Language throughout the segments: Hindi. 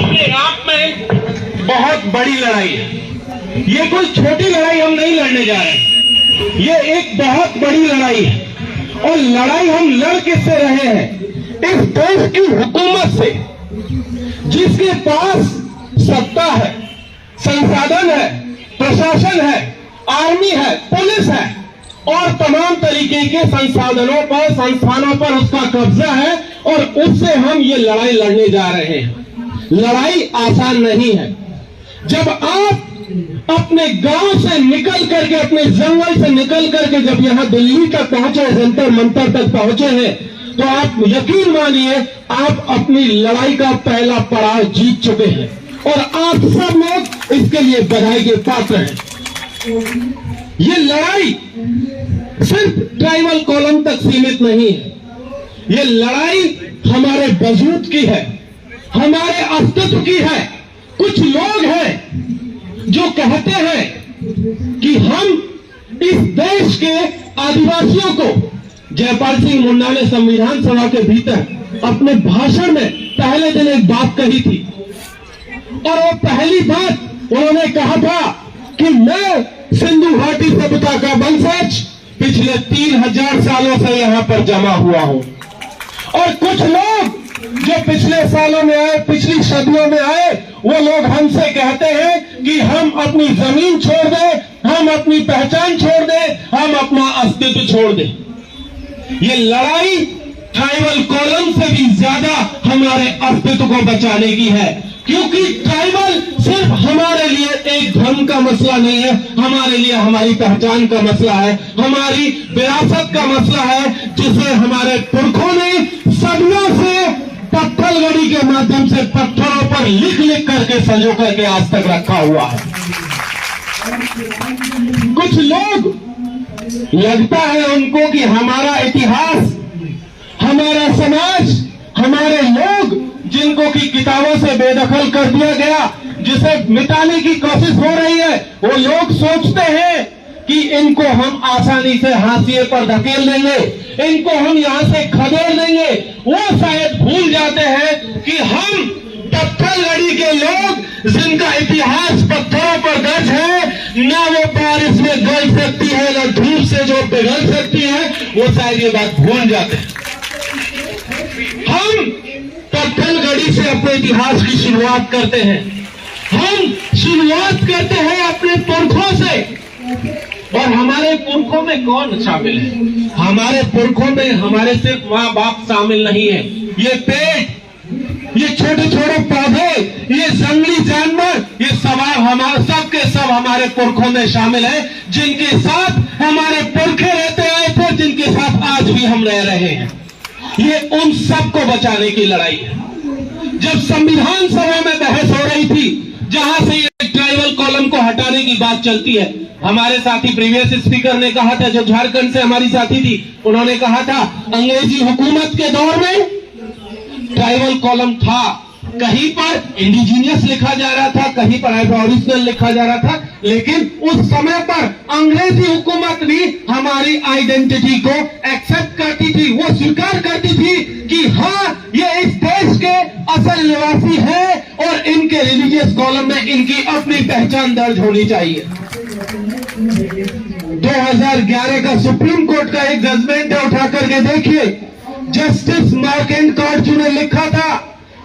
अपने आप में बहुत बड़ी लड़ाई है। ये कोई छोटी लड़ाई हम नहीं लड़ने जा रहे हैं, ये एक बहुत बड़ी लड़ाई है। और लड़ाई हम लड़ किससे रहे हैं? इस देश की हुकूमत से, जिसके पास सत्ता है, संसाधन है, प्रशासन है, आर्मी है, पुलिस है और तमाम तरीके के संसाधनों पर, संस्थानों पर उसका कब्जा है, और उससे हम ये लड़ाई लड़ने जा रहे हैं। लड़ाई आसान नहीं है। जब आप अपने गांव से निकल करके, अपने जंगल से निकल करके जब यहां दिल्ली तक पहुंचे, जंतर मंतर तक पहुंचे हैं, तो आप यकीन मानिए आप अपनी लड़ाई का पहला पड़ाव जीत चुके हैं और आप सब लोग इसके लिए बधाई के पात्र हैं। ये लड़ाई सिर्फ ट्राइबल कॉलम तक सीमित नहीं है, ये लड़ाई हमारे वजूद की है, हमारे अस्तित्व की है। कुछ लोग हैं जो कहते हैं कि हम इस देश के आदिवासियों को, जयपाल सिंह मुन्ना ने संविधान सभा के भीतर अपने भाषण में पहले दिन एक बात कही थी, और वो पहली बात उन्होंने कहा था कि मैं सिंधु घाटी सभ्यता का वंशज पिछले 3000 सालों से यहां पर जमा हुआ हूं। और कुछ लोग जो पिछले सालों में आए, पिछली सदियों में आए, वो लोग हमसे कहते हैं कि हम अपनी जमीन छोड़ दें, हम अपनी पहचान छोड़ दें, हम अपना अस्तित्व छोड़ दें। ये लड़ाई ट्राइबल कॉलम से भी ज्यादा हमारे अस्तित्व को बचाने की है, क्योंकि ट्राइबल सिर्फ हमारे लिए एक धर्म का मसला नहीं है, हमारे लिए हमारी पहचान का मसला है, हमारी विरासत का मसला है, जिसे हमारे पुरखों ने सदियों से पत्थलगड़ी के माध्यम से पत्थरों पर लिख लिख करके संजो करके आज तक रखा हुआ है। कुछ लोग लगता है उनको कि हमारा इतिहास, हमारा समाज, हमारे लोग जिनको की किताबों से बेदखल कर दिया गया, जिसे मिटाने की कोशिश हो रही है, वो लोग सोचते हैं कि इनको हम आसानी से हाशिए पर धकेल देंगे, इनको हम यहां से खदेड़ देंगे। वो शायद भूल जाते हैं कि हम पत्थलगड़ी के लोग, जिनका इतिहास पत्थरों पर दर्ज है, ना वो बारिश में गल सकती है, ना धूप से जो पिघल सकती है, वो शायद ये बात भूल जाते हैं। हम पत्थलगड़ी से अपने इतिहास की शुरुआत करते हैं, हम शुरुआत करते हैं अपने पुरखों से। और हमारे पुरखों में कौन शामिल है? हमारे पुरखों में हमारे सिर्फ माँ बाप शामिल नहीं है, ये पेड़, ये छोटे छोटे पौधे, ये जंगली जानवर, ये हमारे सब के सब हमारे पुरखों में शामिल है, जिनके साथ हमारे पुरखे रहते आए थे, जिनके साथ आज भी हम रह रहे हैं। ये उन सबको बचाने की लड़ाई है। जब संविधान सभा में बहस हो रही थी, जहां से ये ट्राइबल कॉलम को हटाने की बात चलती है, हमारे साथी प्रीवियस स्पीकर ने कहा था, जो झारखंड से हमारी साथी थी, उन्होंने कहा था अंग्रेजी हुकूमत के दौर में ट्राइबल कॉलम था, कहीं पर इंडिजीनियस लिखा जा रहा था, कहीं पर एबोरिजिनल लिखा जा रहा था, लेकिन उस समय पर अंग्रेजी हुकूमत भी हमारी आइडेंटिटी को एक्सेप्ट करती थी, वो स्वीकार करती थी कि हाँ, ये इस देश के असल निवासी हैं और इनके रिलीजियस कॉलम में इनकी अपनी पहचान दर्ज होनी चाहिए। 2011 का सुप्रीम कोर्ट का एक जजमेंट है, उठा करके देखिए। जस्टिस मार्केंड कॉर्ट ने लिखा था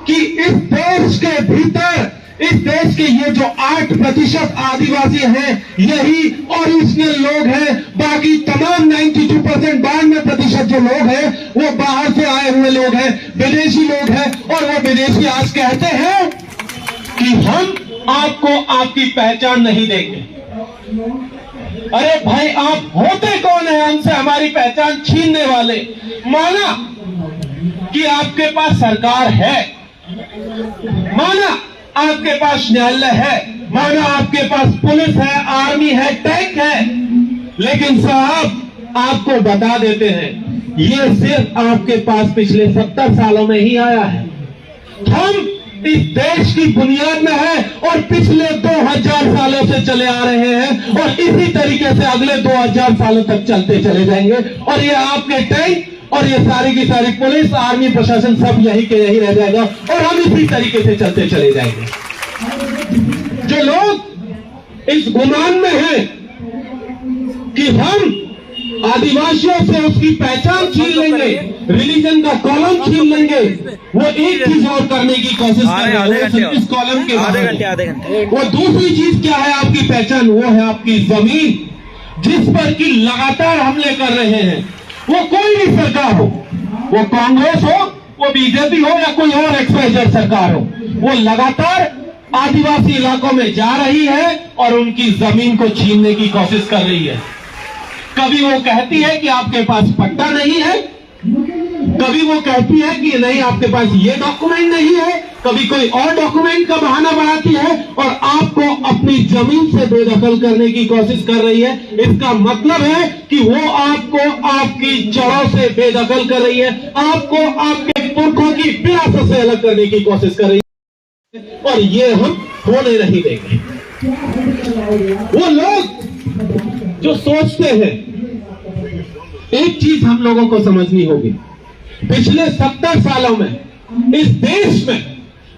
कि इस देश के भीतर, इस देश के ये जो 8% आदिवासी हैं, यही ओरिजिनल लोग हैं। बाकी तमाम 92%, 92% जो लोग हैं, वो बाहर से आए हुए लोग हैं, विदेशी लोग हैं। और वो विदेशी आज कहते हैं कि हम आपको आपकी पहचान नहीं देंगे। अरे भाई, आप होते कौन है हमसे हमारी पहचान छीनने वाले? माना कि आपके पास सरकार है, माना आपके पास न्यायालय है, माना आपके पास पुलिस है, आर्मी है, टैंक है, लेकिन साहब आपको बता देते हैं, ये सिर्फ आपके पास पिछले 70 सालों में ही आया है। हम इस देश की बुनियाद में है और पिछले 2000 सालों से चले आ रहे हैं और इसी तरीके से अगले 2000 सालों तक चलते चले जाएंगे। और ये आपके टैंक और ये सारी की सारी पुलिस, आर्मी, प्रशासन सब यही के यही रह जाएगा और हम इसी तरीके से चलते चले जाएंगे। जो लोग इस गुमान में हैं कि हम आदिवासियों से उसकी पहचान छीन लेंगे, रिलीजन का कॉलम छीन लेंगे, वो एक चीज और करने की कोशिश कर रहे हैं इस कॉलम के बारे। वो दूसरी चीज क्या है आपकी पहचान? वो है आपकी जमीन, जिस पर कि लगातार हमले कर रहे हैं। वो कोई भी सरकार हो, वो कांग्रेस हो, वो बीजेपी हो या कोई और XYZ सरकार हो, वो लगातार आदिवासी इलाकों में जा रही है और उनकी जमीन को छीनने की कोशिश कर रही है। कभी वो कहती है कि आपके पास पट्टा नहीं है, कभी वो कहती है कि नहीं आपके पास ये डॉक्यूमेंट नहीं है, कभी कोई और डॉक्यूमेंट का बहाना बनाती है और आपको अपनी जमीन से बेदखल करने की कोशिश कर रही है। इसका मतलब है कि वो आपको आपकी जड़ों से बेदखल कर रही है, आपको आपके पुरखों की विरासत से अलग करने की कोशिश कर रही है और ये हम होने नहीं देंगे। वो लोग जो सोचते हैं, एक चीज हम लोगों को समझनी होगी, पिछले 70 सालों में इस देश में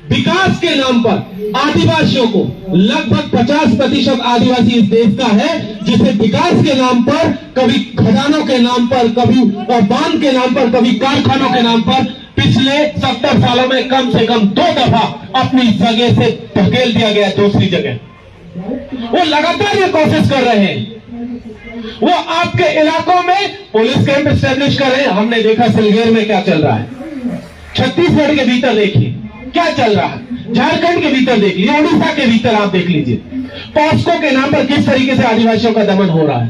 विकास के नाम पर आदिवासियों को, लगभग 50% आदिवासी इस देश का है जिसे विकास के नाम पर, कभी खजानों के नाम पर, कभी बांध के नाम पर, कभी कारखानों के नाम पर पिछले 70 सालों में कम से कम 2 दफा अपनी जगह से धकेल दिया गया दूसरी जगह। वो लगातार ये कोशिश कर रहे हैं। वो आपके इलाकों में पुलिस कैंप एस्टेब्लिश कर रहे हैं। हमने देखा सिलगेर में क्या चल रहा है, छत्तीसगढ़ के भीतर देखिए क्या चल रहा है, झारखंड के भीतर देख लीजिए, उड़ीसा के भीतर आप देख लीजिए, पॉस्को के नाम पर किस तरीके से आदिवासियों का दमन हो रहा है।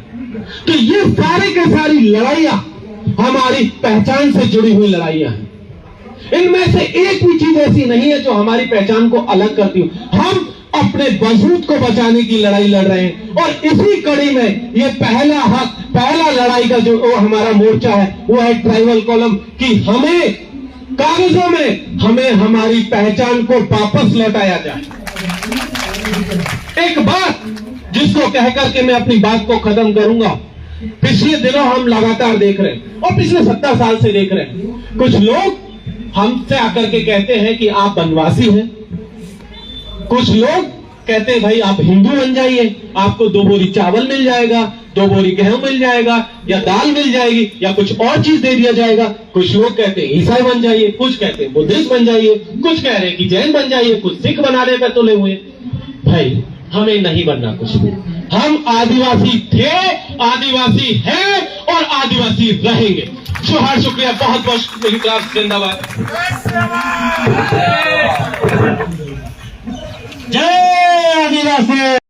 तो ये सारे के सारी लड़ाइयां हमारी पहचान से जुड़ी हुई लड़ाइयां हैं। इनमें से एक भी चीज ऐसी नहीं है जो हमारी पहचान को अलग करती हो। हम अपने वजूद को बचाने की लड़ाई लड़ रहे हैं और इसी कड़ी में ये पहला हक, पहला लड़ाई का जो हमारा मोर्चा है वो है ट्राइबल कॉलम, कि हमें कागजों में हमें हमारी पहचान को वापस लौटाया जाए। एक बात जिसको कहकर के मैं अपनी बात को खत्म करूंगा, पिछले दिनों हम लगातार देख रहे हैं और पिछले 70 साल से देख रहे हैं, कुछ लोग हमसे आकर के कहते हैं कि आप वनवासी हैं, कुछ लोग कहते हैं भाई आप हिंदू बन जाइए, आपको 2 बोरी चावल मिल जाएगा, 2 बोरी गेहूं मिल जाएगा, या दाल मिल जाएगी, या कुछ और चीज दे दिया जाएगा। कुछ लोग कहते हैं ईसाई बन जाइए, कुछ कहते हैं बुद्धिस्ट बन जाइए, कुछ कह रहे हैं कि जैन बन जाइए, कुछ सिख बनाने पर तुले हुए। भाई हमें नहीं बनना कुछ भी, हम आदिवासी थे, आदिवासी हैं और आदिवासी रहेंगे। जोहार, शुक्रिया, बहुत बहुत जिंदाबाद। जय आदिवासी।